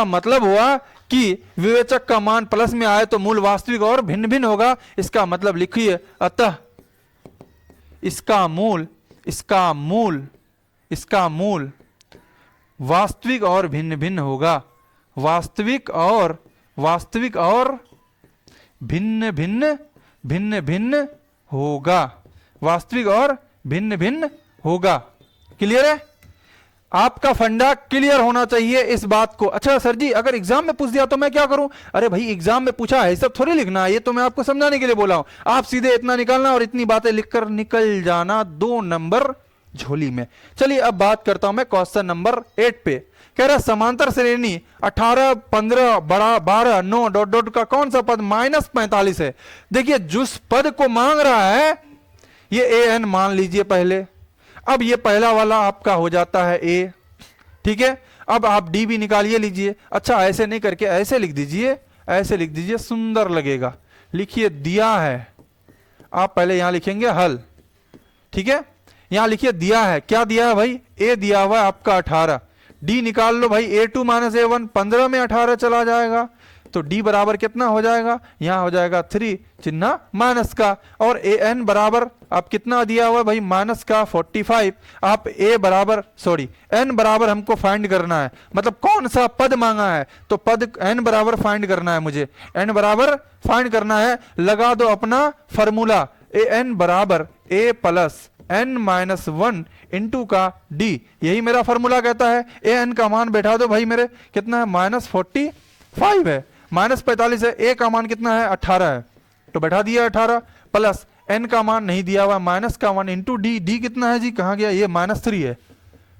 मतलब हुआ कि विवेचक का मान प्लस में आए तो मूल वास्तविक और भिन्न भिन्न होगा। इसका मतलब लिखिए, अतः इसका मूल वास्तविक और भिन्न भिन्न होगा, वास्तविक और भिन्न भिन्न होगा, वास्तविक और भिन्न भिन्न होगा। क्लियर है, आपका फंडा क्लियर होना चाहिए इस बात को। अच्छा सर जी, अगर एग्जाम में पूछ दिया तो मैं क्या करूं, अरे भाई एग्जाम में पूछा है सब थोड़ी लिखना है, ये तो मैं आपको समझाने के लिए बोला हूं। आप सीधे इतना निकालना और इतनी बातें लिखकर निकल जाना 2 नंबर झोली में। चलिए अब बात करता हूं मैं क्वेश्चन नंबर 8 पे। कह रहा समांतर श्रेणी 18, 15, बड़ा 12, 9 डॉट डॉट का कौन सा पद -45 है। देखिए जिस पद को मांग रहा है ये an मान लीजिए पहले, अब ये पहला वाला आपका हो जाता है a, ठीक है। अब आप d भी निकालिए लीजिए। अच्छा ऐसे नहीं करके ऐसे लिख दीजिए, ऐसे लिख दीजिए, सुंदर लगेगा। लिखिए दिया है, आप पहले यहां लिखेंगे हल, ठीक है। यहां लिखिए दिया है, क्या दिया है भाई, a दिया हुआ है आपका 18, d निकाल लो भाई, a2 - a1, 15 में 18 चला जाएगा तो d बराबर कितना हो जाएगा, यहां हो जाएगा 3 चिन्ह माइनस का, और an बराबर आप कितना दिया हुआ भाई माइनस का 45। आप n बराबर हमको फाइंड करना है, मतलब कौन सा पद मांगा है तो पद n बराबर फाइंड करना है मुझे, n बराबर फाइंड करना है। लगा दो अपना फॉर्मूला, an बराबर a प्लस n-1 इंटू का d, यही मेरा फॉर्मूला कहता है। an का मान बैठा दो भाई मेरे, कितना है -45 है, -45 है, a का मान कितना है 18 है तो बैठा दिया 18, प्लस n का मान नहीं दिया हुआ माइनस का 1 इंटू d कितना है जी, कहाँ गया, ये -3 है,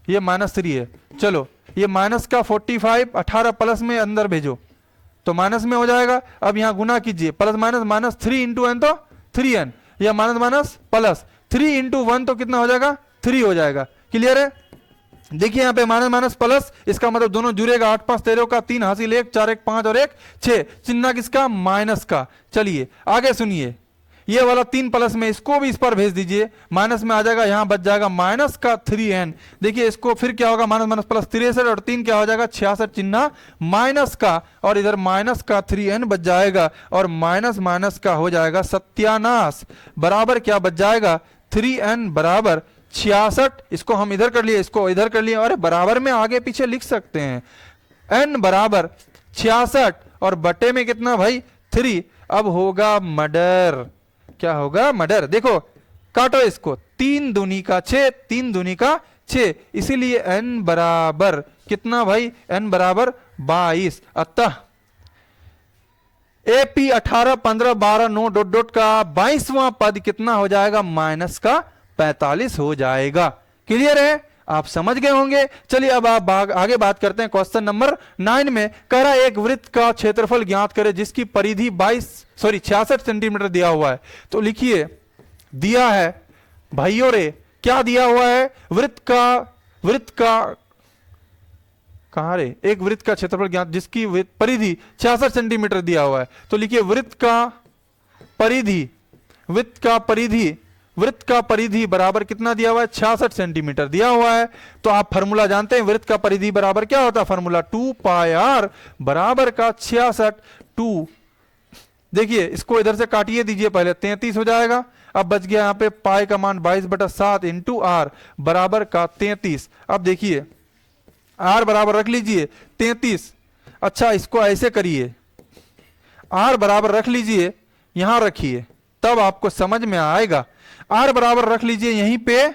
ये -3 है। चलो ये माइनस का 45 18 प्लस में अंदर भेजो तो माइनस में हो जाएगा। अब यहाँ गुना कीजिए, प्लस माइनस -3 इंटू n तो 3n, या माइनस प्लस 3 इंटू 1 तो कितना हो जाएगा 3 हो जाएगा। क्लियर है, देखिए यहाँ पे माइनस प्लस, इसका मतलब दोनों जुड़ेगा, 8 5 13 का 3 हासिल 1 4 1 5 और 1 6, चिन्ह किसका, माइनस का। चलिए आगे सुनिए, ये वाला 3 प्लस में इसको भी इस पर भेज दीजिए, माइनस में आ जाएगा, यहाँ बच जाएगा माइनस का 3n। देखिए इसको फिर क्या होगा, माइनस प्लस 63 और 3 क्या हो जाएगा 66, चिन्ह माइनस का, और इधर माइनस का 3n बच जाएगा, और माइनस का हो जाएगा सत्यानाश, बराबर क्या बच जाएगा 3n बराबर 66। इसको हम इधर कर लिए, इसको इधर कर लिए, अरे बराबर में आगे पीछे लिख सकते हैं, n बराबर 66 और बटे में कितना भाई 3। अब होगा मर्डर, क्या होगा मर्डर, देखो काटो इसको, 3 दूनी का 6, 3 दूनी का 6, इसीलिए n बराबर कितना भाई, n बराबर 22। अतः AP 18 15 12 9 डॉट डॉट का 22वां पद कितना हो जाएगा, -45 हो जाएगा। क्लियर है, आप समझ गए होंगे। चलिए अब आप आगे बात करते हैं क्वेश्चन नंबर 9 में। कह रहा है एक वृत्त का क्षेत्रफल ज्ञात करें जिसकी परिधि 66 सेंटीमीटर दिया हुआ है। तो लिखिए, दिया है भाइयों रे, क्या दिया हुआ है? वृत्त का कहां रे? एक वृत्त का क्षेत्रफल ज्ञात जिसकी परिधि 66 सेंटीमीटर दिया हुआ है। तो लिखिए वृत्त का परिधि बराबर कितना दिया हुआ है? 66 सेंटीमीटर दिया हुआ है। तो आप फॉर्मूला जानते हैं, वृत्त का परिधि बराबर क्या होता है? फॉर्मूला 2 पाई r बराबर का 66 2। देखिए इसको इधर से काटिए दीजिए, पहले 33 हो जाएगा। अब बच गया यहाँ पे पाई का मान 22/7 इंटू आर बराबर का 33। अब देखिए आर बराबर रख लीजिए 33। अच्छा इसको ऐसे करिए, आर बराबर रख लीजिए, यहां रखिए, तब आपको समझ में आएगा। आर बराबर रख लीजिए यहीं पे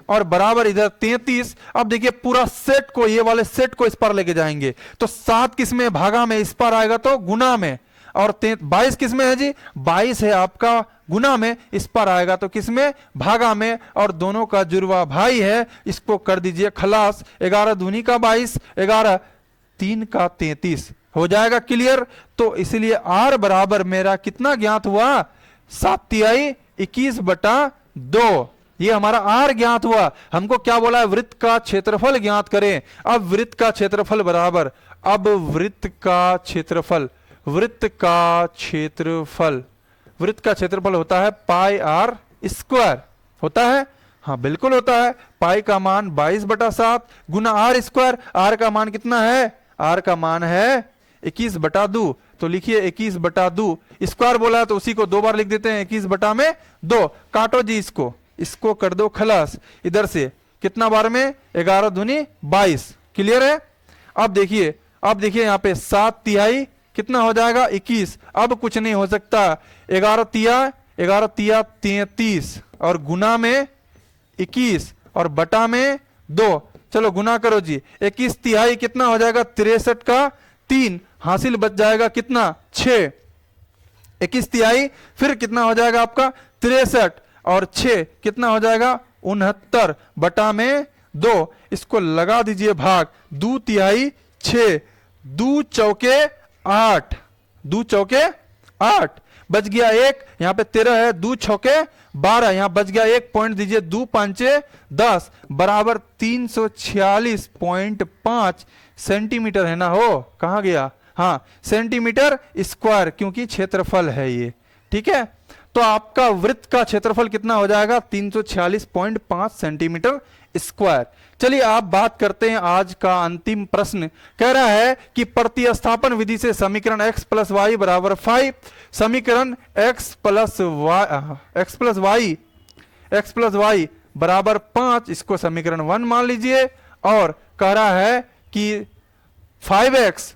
और बराबर इधर 33। अब देखिए पूरा सेट को, ये वाले सेट को इस पर लेके जाएंगे तो 7 किस में? भागा में। इस पर आएगा तो गुना में। और 22 किस में है जी? 22 है आपका गुना में। इस पर आएगा तो किस में? भागा में। और दोनों का जुड़वा भाई है, इसको कर दीजिए खलास। 11 दूनी का 22, 11 3 का 33 हो जाएगा क्लियर। तो इसलिए आर बराबर मेरा कितना ज्ञात हुआ? 7 तिहाई 21/2। ये हमारा आर ज्ञात हुआ। हमको क्या बोला है? वृत्त का क्षेत्रफल ज्ञात करें। अब वृत्त का क्षेत्रफल बराबर, अब वृत्त का क्षेत्रफल होता है पाई आर स्क्वायर। होता है? हाँ बिल्कुल होता है। पाई का मान 22/7 गुना आर स्क्वायर। आर का मान कितना है? आर का मान है 21/2। तो लिखिए 21/2। स्क्वायर बोला है तो उसी को 2 बार लिख देते हैं, 21/2। काटो जी इसको कर दो खलास। इधर से कितना बार में? 11 दूनी 22। क्लियर है? अब देखिए यहाँ पे 7 तिहाई कितना हो जाएगा? 21। अब कुछ नहीं हो सकता। 11 तिया 33 और गुना में 21 और बटा में 2। चलो गुना करो जी। 21 तिहाई कितना हो जाएगा? 63 का 3। हासिल बच जाएगा कितना? 6। 21 तिहाई फिर कितना हो जाएगा आपका? 63 और 6 कितना हो जाएगा? 69 बटा में 2। इसको लगा दीजिए भाग। 2 तिहाई 6, 2 चौके 8, 2 चौके 8 बच गया 1। यहाँ पे 13 है, 2 छौके 12, यहाँ बच गया 1 पॉइंट दीजिए। 2 पंचे 10 बराबर 346.5 सेंटीमीटर है ना? हो कहाँ गया? हाँ सेंटीमीटर स्क्वायर, क्योंकि क्षेत्रफल है ये। ठीक है, तो आपका वृत्त का क्षेत्रफल कितना हो जाएगा? 346.5 सेंटीमीटर स्क्वायर। चलिए आप बात करते हैं आज का अंतिम प्रश्न। कह रहा है कि प्रतिस्थापन विधि से समीकरण x + y = 5, समीकरण x + y = 5, इसको समीकरण 1 मान लीजिए। और कह रहा है कि 5x -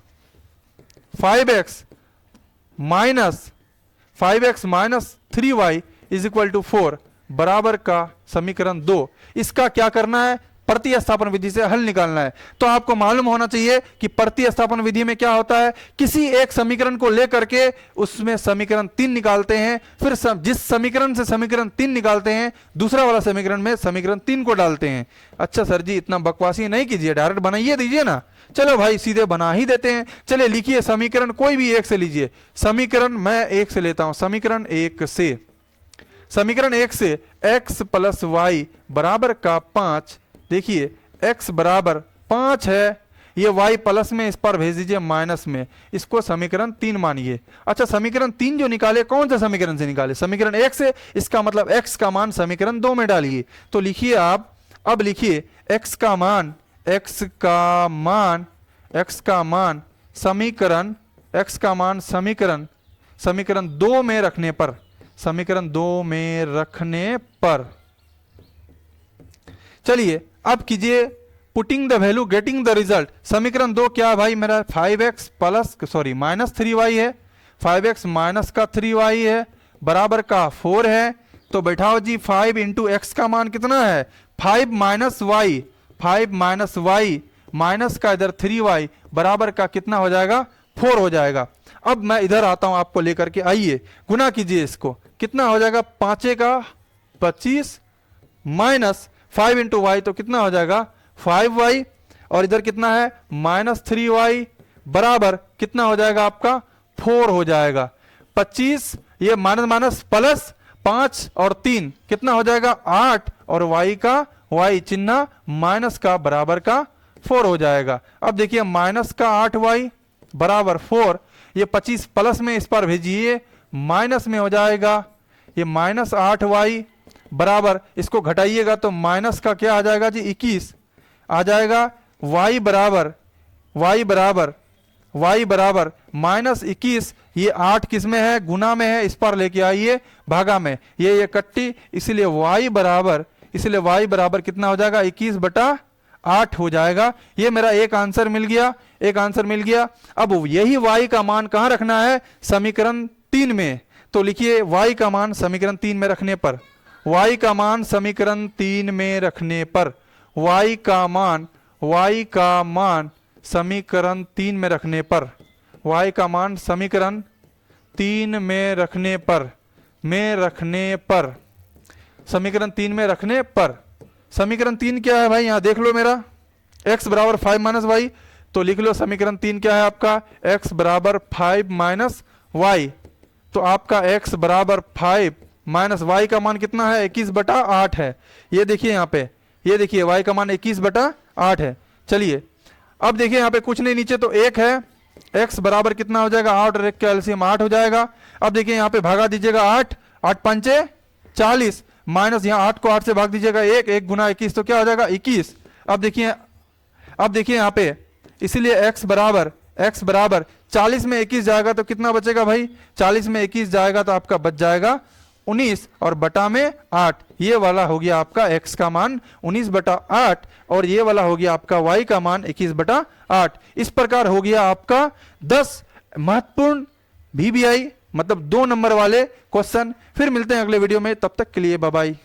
3y = 4 बराबर का समीकरण 2। इसका क्या करना है? प्रतिस्थापन विधि से हल निकालना है। तो आपको मालूम होना चाहिए कि प्रतिस्थापन विधि में क्या होता है। किसी एक समीकरण को लेकर के उसमें समीकरण 3 निकालते हैं, फिर जिस समीकरण से समीकरण 3 निकालते हैं दूसरा वाला समीकरण में समीकरण 3 को डालते हैं। अच्छा सर जी इतना बकवासी नहीं कीजिए, डायरेक्ट बनाइए दीजिए ना। चलो भाई सीधे बना ही देते हैं। चलिए लिखिए समीकरण कोई भी एक से लीजिए। समीकरण मैं एक से लेता हूं। समीकरण एक से x + y बराबर का 5। देखिए x बराबर 5 है, ये y प्लस में, इस पर भेज दीजिए माइनस में। इसको समीकरण 3 मानिए। अच्छा समीकरण 3 जो निकाले कौन सा समीकरण से निकाले? समीकरण 1 से। इसका मतलब x का मान समीकरण 2 में डालिए। तो लिखिए आप, अब लिखिए x का मान समीकरण 2 में रखने पर, चलिए अब कीजिए putting the value getting the result. समीकरण 2 क्या है भाई मेरा? -3y है। 5x माइनस का 3y है बराबर का 4 है। तो बैठाओ जी 5 × x का मान कितना है? 5 - y माइनस का इधर 3y बराबर का कितना हो जाएगा? 4 हो जाएगा। अब मैं इधर आता हूं आपको लेकर के, आइए गुना कीजिए इसको। कितना हो जाएगा? 5 का 25 माइनस 5 इंटू वाई तो कितना हो जाएगा 5y, और इधर कितना है -3y बराबर कितना हो जाएगा आपका 4 हो जाएगा। 25 ये माइनस माइनस प्लस 5 और 3 कितना हो जाएगा 8, और y का y चिन्ह माइनस का बराबर का 4 हो जाएगा। अब देखिए माइनस का 8y बराबर 4, ये 25 प्लस में इस पर भेजिए माइनस में हो जाएगा, ये -8y बराबर, इसको घटाइएगा तो माइनस का क्या आ जाएगा जी 21 आ जाएगा। y बराबर -21, ये 8 किस में है गुना में है, इस पर लेके आइए भागा में, ये कट्टी, इसलिए y बराबर कितना हो जाएगा 21/8 हो जाएगा। ये मेरा एक आंसर मिल गया। अब यही y का मान कहाँ रखना है समीकरण 3 में, तो लिखिए y का मान समीकरण 3 में रखने पर, y का मान समीकरण 3 में रखने पर, y का मान समीकरण 3 में रखने पर, y का मान समीकरण 3 में रखने पर, समीकरण 3 में रखने पर, समीकरण 3 क्या है भाई यहाँ देख लो मेरा, x बराबर 5 माइनस वाई, तो लिख लो समीकरण 3 क्या है आपका x बराबर 5 माइनस वाई, तो आपका x बराबर 5 माइनस वाई का मान कितना है 21/8 है। ये देखिए यहाँ पे, ये देखिए y का मान 21/8 है। चलिए अब देखिए यहाँ पे कुछ नहीं, नीचे तो 1 है, x बराबर कितना हो जाएगा 8 और 1 का एलसीएम 8 हो जाएगा। अब देखिए यहाँ पे भागा दीजिएगा 8 पंचे 40, माइनस यहाँ 8 को 8 से भाग दीजिएगा 1 गुना 21 तो क्या हो जाएगा 21। अब देखिए यहाँ पे, इसीलिए x बराबर 40 में 21 जाएगा तो कितना बचेगा भाई, 40 में 21 जाएगा तो आपका बच जाएगा 19 और बटा में 8, ये वाला हो गया आपका x का मान 19/8 और ये वाला हो गया आपका y का मान 21/8। इस प्रकार हो गया आपका 10 महत्वपूर्ण VBI मतलब 2 नंबर वाले क्वेश्चन। फिर मिलते हैं अगले वीडियो में, तब तक के लिए बाय बाय।